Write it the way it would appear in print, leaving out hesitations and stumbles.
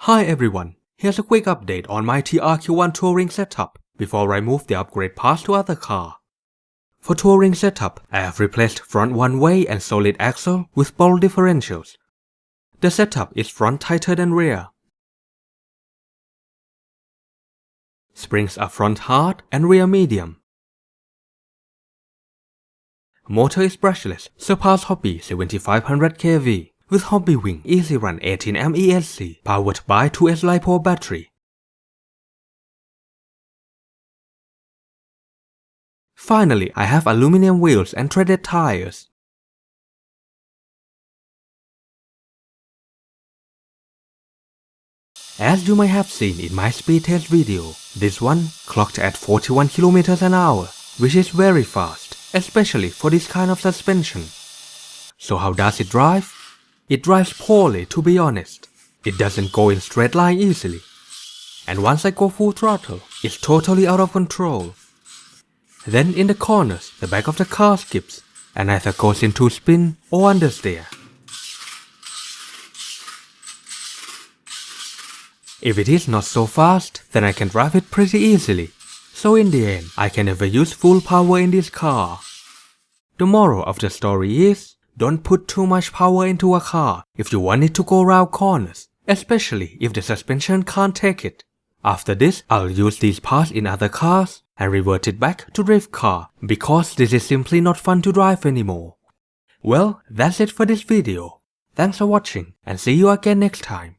Hi everyone, here's a quick update on my TRQ1 touring setup before I move the upgrade parts to other car. For touring setup, I have replaced front one-way and solid axle with ball differentials. The setup is front tighter than rear. Springs are front hard and rear medium. Motor is brushless, surpass Hobby 7500 kV with Hobby Wing Easy Run 18A ESC powered by 2S LiPo battery. Finally, I have aluminum wheels and threaded tires. As you may have seen in my speed test video, this one clocked at 41 km an hour, which is very fast, especially for this kind of suspension. So how does it drive? It drives poorly, to be honest. It doesn't go in straight line easily. And once I go full throttle, it's totally out of control. Then in the corners, the back of the car skips and either goes into spin or understeer. If it is not so fast, then I can drive it pretty easily. So in the end, I can never use full power in this car. The moral of the story is, don't put too much power into a car if you want it to go round corners, especially if the suspension can't take it. After this, I'll use these parts in other cars and revert it back to drift car because this is simply not fun to drive anymore. Well, that's it for this video. Thanks for watching and see you again next time.